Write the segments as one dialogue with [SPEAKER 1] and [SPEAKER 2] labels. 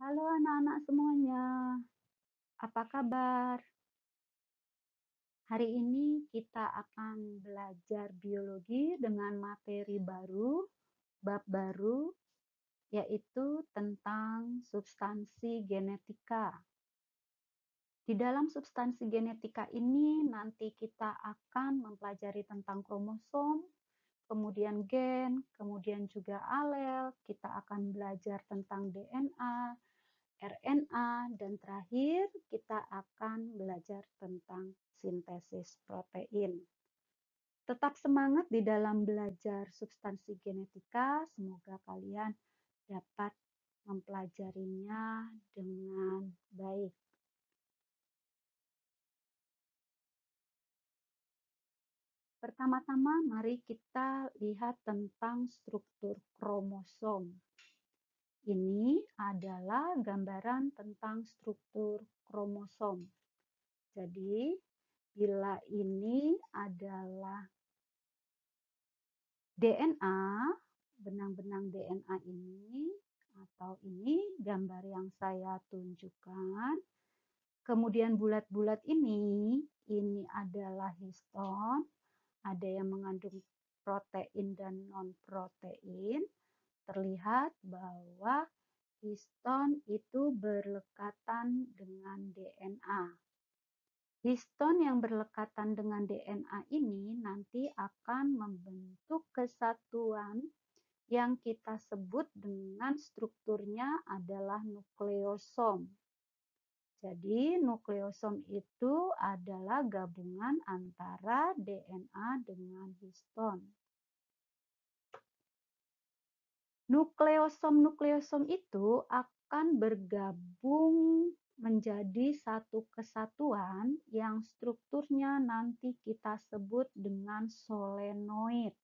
[SPEAKER 1] Halo anak-anak semuanya, apa kabar? Hari ini kita akan belajar biologi dengan materi baru, bab baru, yaitu tentang substansi genetika. Di dalam substansi genetika ini nanti kita akan mempelajari tentang kromosom, kemudian gen, kemudian juga alel, kita akan belajar tentang DNA, RNA, dan terakhir kita akan belajar tentang sintesis protein. Tetap semangat di dalam belajar substansi genetika, semoga kalian dapat mempelajarinya dengan baik. Pertama-tama mari kita lihat tentang struktur kromosom. Ini adalah gambaran tentang struktur kromosom. Jadi, bila ini adalah DNA, benang-benang DNA ini, atau ini gambar yang saya tunjukkan. Kemudian bulat-bulat ini adalah histon, ada yang mengandung protein dan non-protein. Terlihat bahwa histon itu berlekatan dengan DNA. Histon yang berlekatan dengan DNA ini nanti akan membentuk kesatuan yang kita sebut dengan strukturnya adalah nukleosom. Jadi nukleosom itu adalah gabungan antara DNA dengan histon. Nukleosom itu akan bergabung menjadi satu kesatuan yang strukturnya nanti kita sebut dengan solenoid.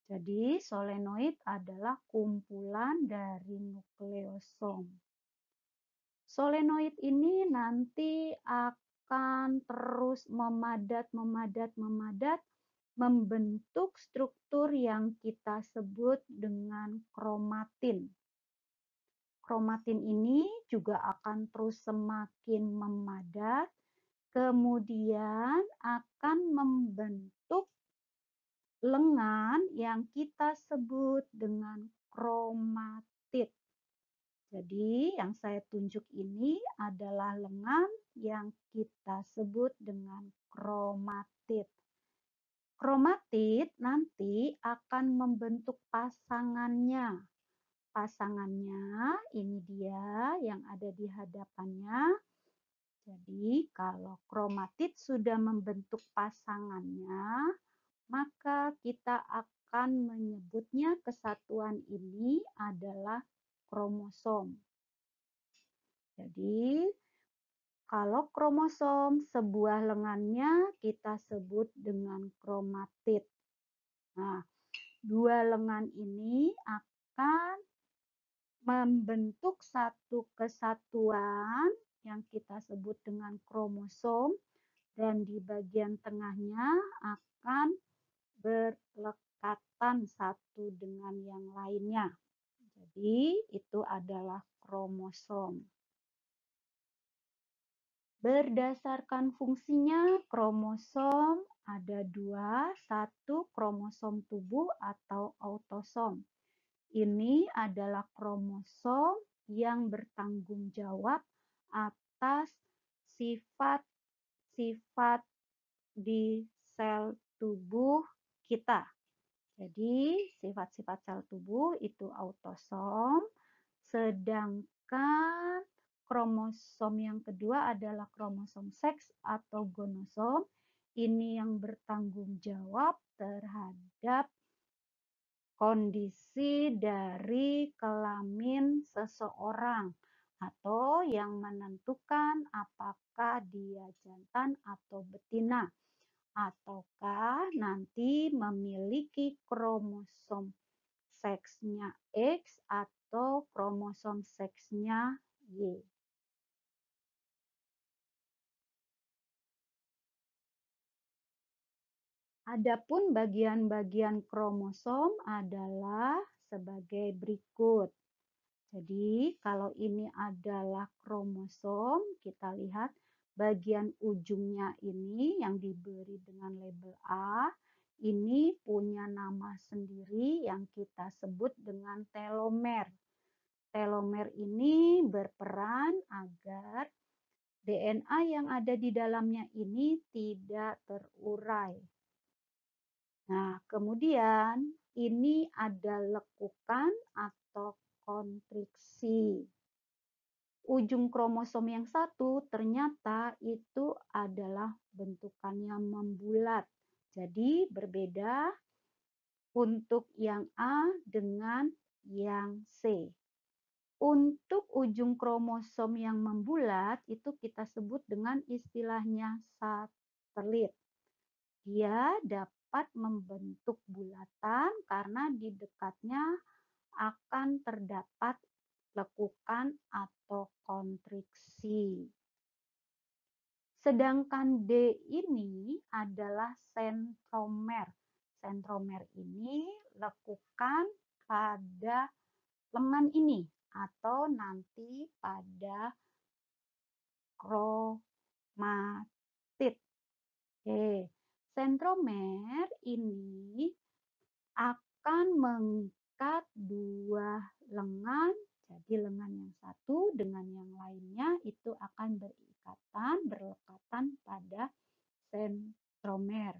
[SPEAKER 1] Jadi solenoid adalah kumpulan dari nukleosom. Solenoid ini nanti akan terus memadat membentuk struktur yang kita sebut dengan kromatin. Kromatin ini juga akan terus semakin memadat, kemudian akan membentuk lengan yang kita sebut dengan kromatid. Jadi yang saya tunjuk ini adalah lengan yang kita sebut dengan kromatid. Kromatid nanti akan membentuk pasangannya. Pasangannya ini dia yang ada di hadapannya. Jadi kalau kromatid sudah membentuk pasangannya, maka kita akan menyebutnya kesatuan ini adalah kromosom. Jadi kalau kromosom sebuah lengannya kita sebut dengan kromatid. Nah, dua lengan ini akan membentuk satu kesatuan yang kita sebut dengan kromosom dan di bagian tengahnya akan berlekatan satu dengan yang lainnya. Jadi itu adalah kromosom. Berdasarkan fungsinya, kromosom ada dua, satu kromosom tubuh atau autosom. Ini adalah kromosom yang bertanggung jawab atas sifat-sifat di sel tubuh kita. Jadi, sifat-sifat sel tubuh itu autosom, sedangkan kromosom yang kedua adalah kromosom seks atau gonosom. Ini yang bertanggung jawab terhadap kondisi dari kelamin seseorang atau yang menentukan apakah dia jantan atau betina ataukah nanti memiliki kromosom seksnya X atau kromosom seksnya Y. Adapun bagian-bagian kromosom adalah sebagai berikut. Jadi kalau ini adalah kromosom, kita lihat bagian ujungnya ini yang diberi dengan label A, ini punya nama sendiri yang kita sebut dengan telomer. Telomer ini berperan agar DNA yang ada di dalamnya ini tidak terurai. Nah, kemudian ini ada lekukan atau kontriksi. Ujung kromosom yang satu ternyata itu adalah bentukannya membulat. Jadi berbeda untuk yang A dengan yang C. Untuk ujung kromosom yang membulat itu kita sebut dengan istilahnya satelit. Dia dapat membentuk bulatan karena di dekatnya akan terdapat lekukan atau kontriksi. Sedangkan D ini adalah sentromer. Sentromer ini lekukan pada lengan ini atau nanti pada kromatid. Sentromer ini akan mengikat dua lengan, jadi lengan yang satu dengan yang lainnya itu akan berlekatan pada sentromer.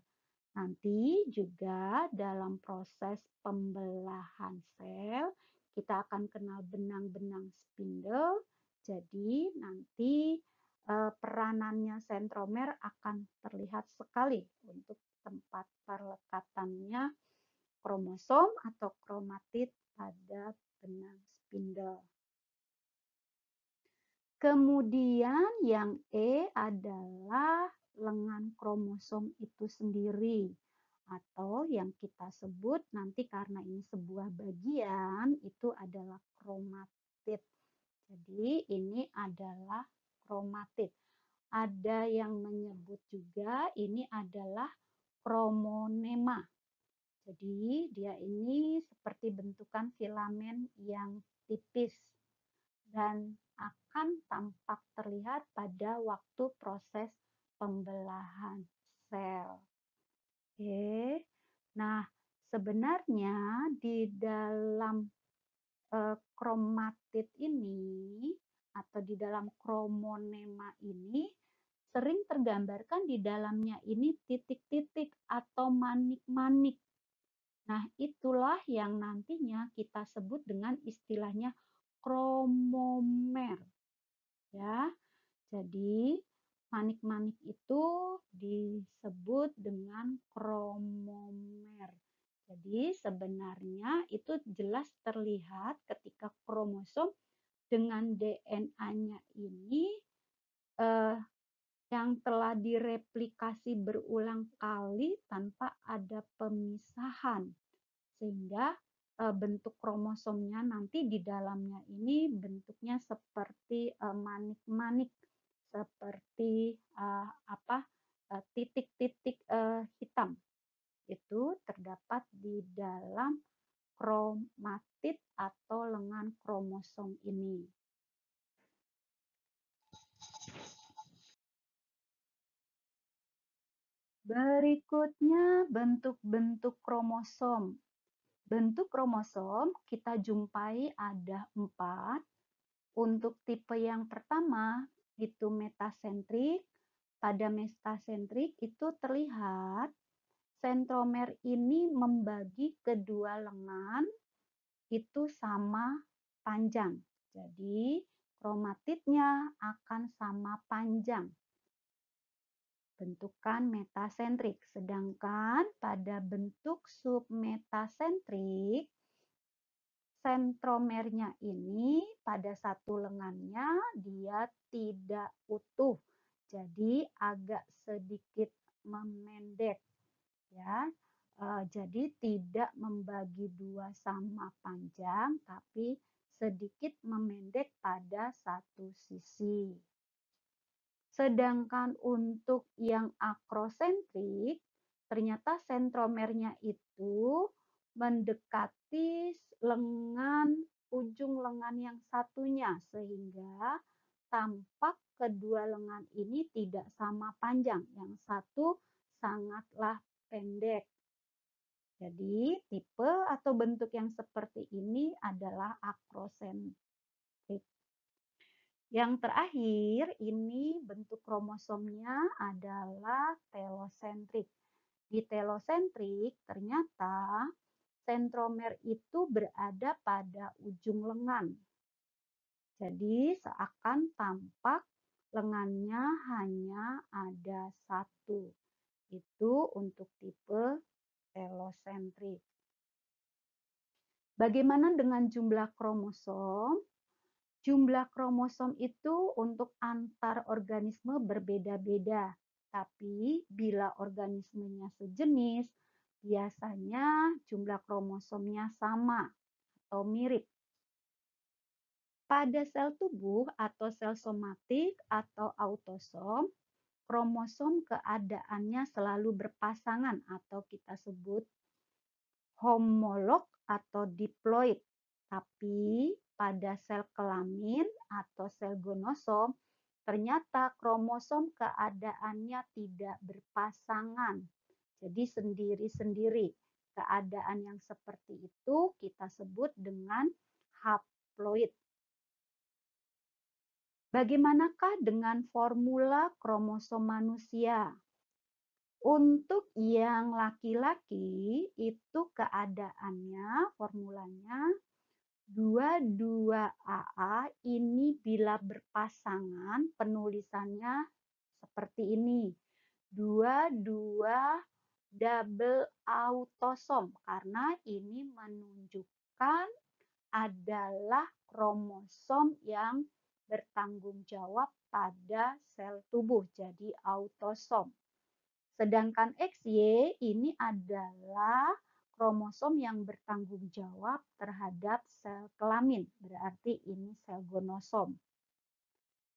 [SPEAKER 1] Nanti juga dalam proses pembelahan sel, kita akan kenal benang-benang spindle. Jadi nanti peranannya sentromer akan terlihat sekali untuk tempat perlekatannya kromosom atau kromatid pada benang spindle. Kemudian yang E adalah lengan kromosom itu sendiri atau yang kita sebut nanti karena ini sebuah bagian itu adalah kromatid. Jadi ini adalah kromatid. Ada yang menyebut juga ini adalah kromonema. Jadi dia ini seperti bentukan filamen yang tipis dan akan tampak terlihat pada waktu proses pembelahan sel. Oke. Nah, sebenarnya di dalam kromatid ini atau di dalam kromonema ini sering tergambarkan di dalamnya ini titik-titik atau manik-manik. Nah, itulah yang nantinya kita sebut dengan istilahnya kromomer. Ya. Jadi, manik-manik itu disebut dengan kromomer. Jadi, sebenarnya itu jelas terlihat ketika kromosom dengan DNA-nya ini yang telah direplikasi berulang kali tanpa ada pemisahan. Sehingga bentuk kromosomnya nanti di dalamnya ini bentuknya seperti manik-manik, seperti titik-titik hitam. Itu terdapat di dalam kromatid atau lengan kromosom ini. Berikutnya bentuk-bentuk kromosom. Bentuk kromosom kita jumpai ada 4. Untuk tipe yang pertama itu metasentrik. Pada metasentrik itu terlihat sentromer ini membagi kedua lengan itu sama panjang. Jadi kromatidnya akan sama panjang. Bentukan metasentrik. Sedangkan pada bentuk submetasentrik sentromernya ini pada satu lengannya dia tidak utuh, jadi agak sedikit memendek, ya. Jadi tidak membagi dua sama panjang, tapi sedikit memendek pada satu sisi. Sedangkan untuk yang akrosentrik, ternyata sentromernya itu mendekati lengan ujung lengan yang satunya, sehingga tampak kedua lengan ini tidak sama panjang. Yang satu sangatlah pendek. Jadi, tipe atau bentuk yang seperti ini adalah akrosentrik. Yang terakhir, ini bentuk kromosomnya adalah telosentrik. Di telosentrik, ternyata sentromer itu berada pada ujung lengan. Jadi seakan tampak lengannya hanya ada satu. Itu untuk tipe telosentrik. Bagaimana dengan jumlah kromosom? Jumlah kromosom itu untuk antar organisme berbeda-beda. Tapi bila organismenya sejenis, biasanya jumlah kromosomnya sama atau mirip. Pada sel tubuh atau sel somatik atau autosom, kromosom keadaannya selalu berpasangan atau kita sebut homolog atau diploid. Tapi pada sel kelamin atau sel gonosom, ternyata kromosom keadaannya tidak berpasangan. Jadi sendiri-sendiri. Keadaan yang seperti itu kita sebut dengan haploid. Bagaimanakah dengan formula kromosom manusia? Untuk yang laki-laki itu keadaannya, formulanya 22AA ini bila berpasangan penulisannya seperti ini. 22 double autosom karena ini menunjukkan adalah kromosom yang bertanggung jawab pada sel tubuh, jadi autosom. Sedangkan XY ini adalah kromosom yang bertanggung jawab terhadap sel kelamin, berarti ini sel gonosom.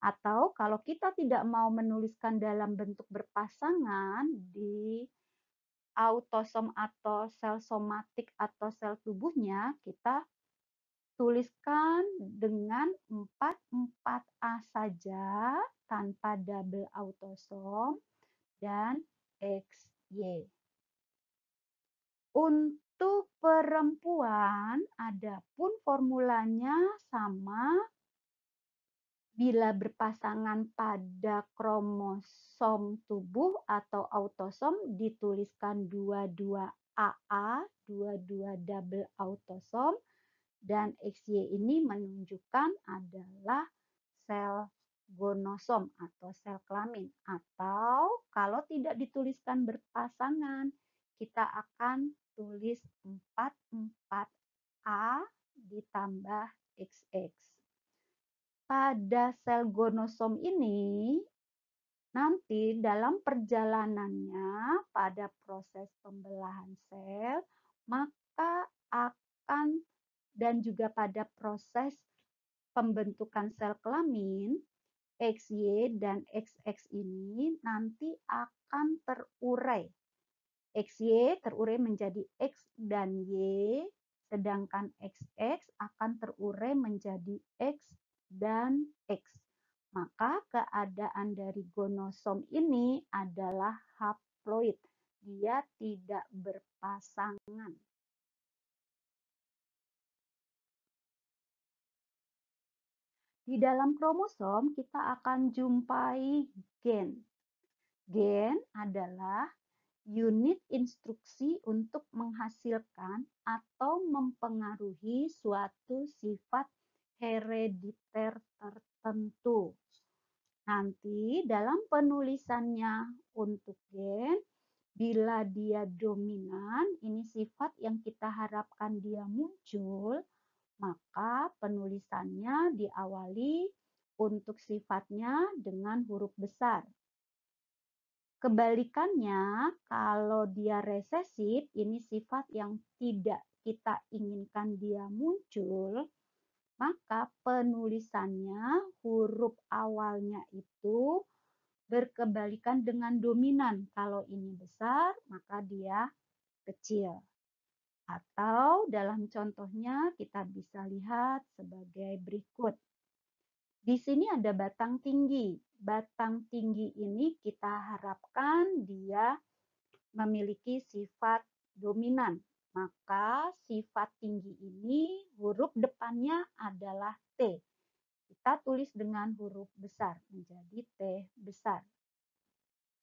[SPEAKER 1] Atau kalau kita tidak mau menuliskan dalam bentuk berpasangan di autosom atau sel somatik atau sel tubuhnya, kita tuliskan dengan 44A saja tanpa double autosom dan XY. Untuk perempuan, adapun formulanya sama bila berpasangan pada kromosom tubuh atau autosom dituliskan 22AA, 22 double autosom, dan XY ini menunjukkan adalah sel gonosom atau sel kelamin. Atau kalau tidak dituliskan berpasangan, kita akan tulis 44A ditambah XX. Pada sel gonosom ini, nanti dalam perjalanannya pada proses pembelahan sel, maka akan dan juga pada proses pembentukan sel kelamin, XY dan XX ini nanti akan terurai. XY terurai menjadi X dan Y, sedangkan XX akan terurai menjadi X dan X. Maka keadaan dari gonosom ini adalah haploid. Dia tidak berpasangan. Di dalam kromosom kita akan jumpai gen. Gen adalah unit instruksi untuk menghasilkan atau mempengaruhi suatu sifat herediter tertentu. Nanti dalam penulisannya untuk gen, bila dia dominan, ini sifat yang kita harapkan dia muncul, maka penulisannya diawali untuk sifatnya dengan huruf besar. Kebalikannya, kalau dia resesif, ini sifat yang tidak kita inginkan dia muncul, maka penulisannya huruf awalnya itu berkebalikan dengan dominan. Kalau ini besar, maka dia kecil. Atau dalam contohnya kita bisa lihat sebagai berikut. Di sini ada batang tinggi. Batang tinggi ini kita harapkan dia memiliki sifat dominan. Maka sifat tinggi ini huruf depannya adalah T. Kita tulis dengan huruf besar menjadi T besar.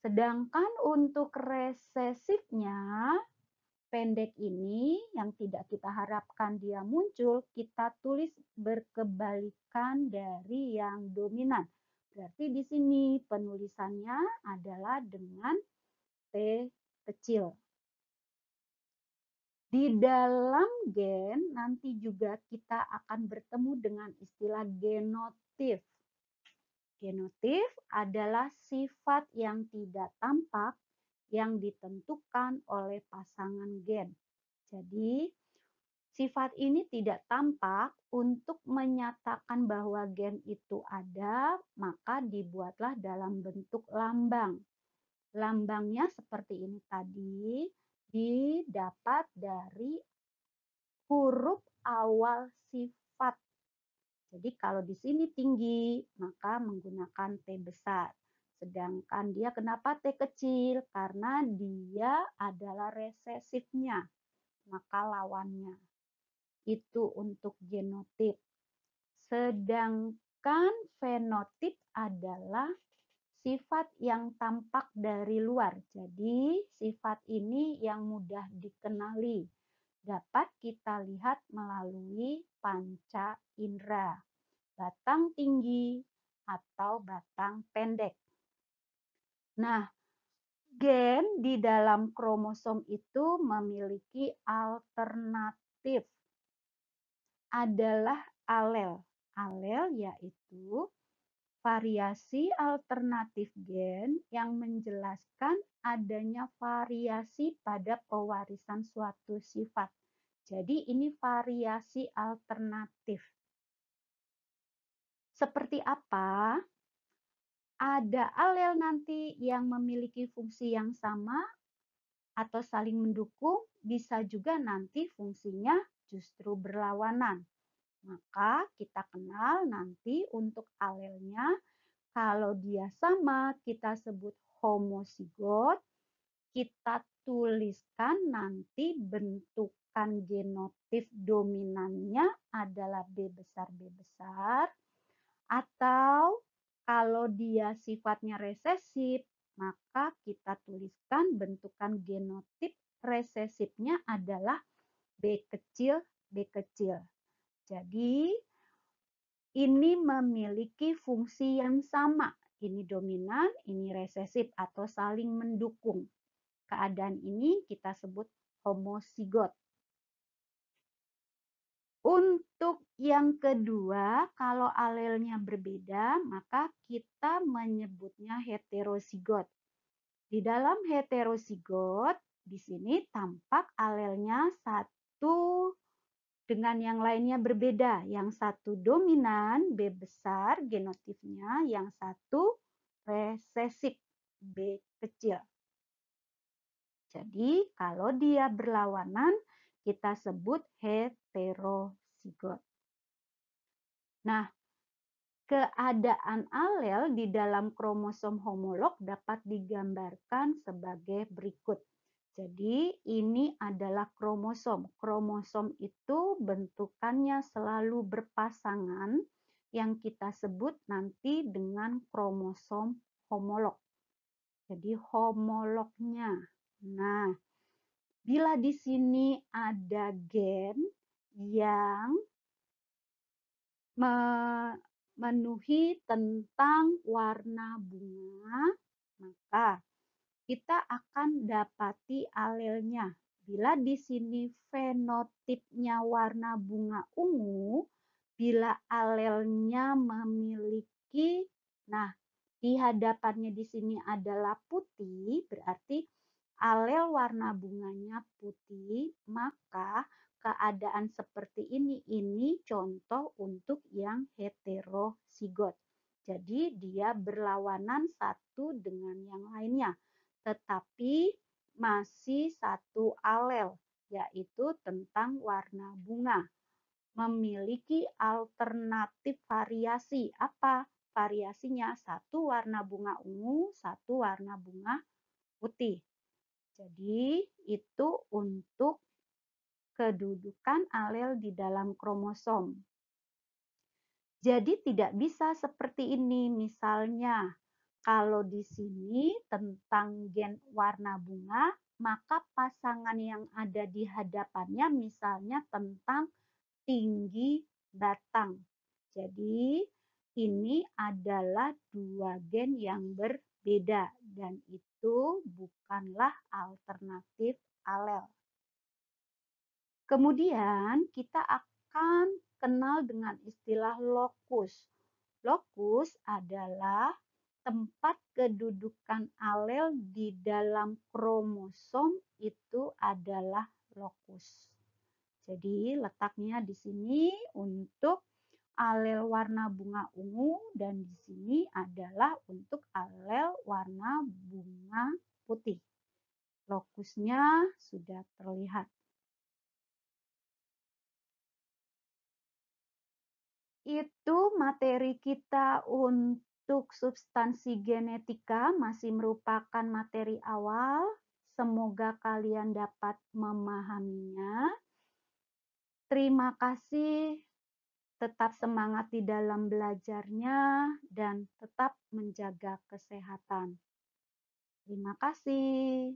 [SPEAKER 1] Sedangkan untuk resesifnya pendek ini yang tidak kita harapkan dia muncul, kita tulis berkebalikan dari yang dominan. Berarti di sini penulisannya adalah dengan T kecil. Di dalam gen nanti juga kita akan bertemu dengan istilah genotif. Genotif adalah sifat yang tidak tampak yang ditentukan oleh pasangan gen. Jadi, sifat ini tidak tampak. Untuk menyatakan bahwa gen itu ada, maka dibuatlah dalam bentuk lambang. Lambangnya seperti ini tadi, didapat dari huruf awal sifat. Jadi kalau di sini tinggi, maka menggunakan T besar. Sedangkan dia kenapa T kecil? Karena dia adalah resesifnya, maka lawannya. Itu untuk genotip. Sedangkan fenotip adalah sifat yang tampak dari luar. Jadi sifat ini yang mudah dikenali. Dapat kita lihat melalui panca indera, batang tinggi atau batang pendek. Nah, gen di dalam kromosom itu memiliki alternatif. Adalah alel. Alel yaitu variasi alternatif gen yang menjelaskan adanya variasi pada pewarisan suatu sifat. Jadi ini variasi alternatif. Seperti apa? Ada alel nanti yang memiliki fungsi yang sama atau saling mendukung, bisa juga nanti fungsinya justru berlawanan. Maka kita kenal nanti untuk alelnya, kalau dia sama kita sebut homozigot, kita tuliskan nanti bentukan genotif dominannya adalah B besar, atau kalau dia sifatnya resesif, maka kita tuliskan bentukan genotip resesifnya adalah B kecil, B kecil. Jadi, ini memiliki fungsi yang sama. Ini dominan, ini resesif atau saling mendukung. Keadaan ini kita sebut homozigot. Untuk yang kedua, kalau alelnya berbeda, maka kita menyebutnya heterozigot. Di dalam heterozigot, di sini tampak alelnya satu dengan yang lainnya berbeda. Yang satu dominan, B besar genotifnya, yang satu resesif, B kecil. Jadi kalau dia berlawanan, kita sebut heterozigot. Nah, keadaan alel di dalam kromosom homolog dapat digambarkan sebagai berikut. Jadi ini adalah kromosom. Kromosom itu bentukannya selalu berpasangan yang kita sebut nanti dengan kromosom homolog. Jadi homolognya. Nah, bila di sini ada gen yang memenuhi tentang warna bunga, maka kita akan dapati alelnya. Bila di sini fenotipnya warna bunga ungu, bila alelnya memiliki, nah di hadapannya di sini adalah putih, berarti alel warna bunganya putih, maka keadaan seperti ini contoh untuk yang heterozigot. Jadi dia berlawanan satu dengan yang lainnya, tetapi masih satu alel. yaitu tentang warna bunga. Memiliki alternatif variasi. Apa variasinya? Satu warna bunga ungu, satu warna bunga putih. Jadi itu untuk kedudukan alel di dalam kromosom. Jadi tidak bisa seperti ini. Misalnya, kalau di sini tentang gen warna bunga, maka pasangan yang ada di hadapannya misalnya tentang tinggi batang. Jadi ini adalah dua gen yang berbeda dan itu bukanlah alternatif alel. Kemudian kita akan kenal dengan istilah lokus. Lokus adalah tempat kedudukan alel di dalam kromosom itu adalah lokus. Jadi letaknya di sini untuk alel warna bunga ungu dan di sini adalah untuk alel warna bunga putih. Lokusnya sudah terlihat. Itu materi kita untuk substansi genetika, masih merupakan materi awal. Semoga kalian dapat memahaminya. Terima kasih, tetap semangat di dalam belajarnya dan tetap menjaga kesehatan. Terima kasih.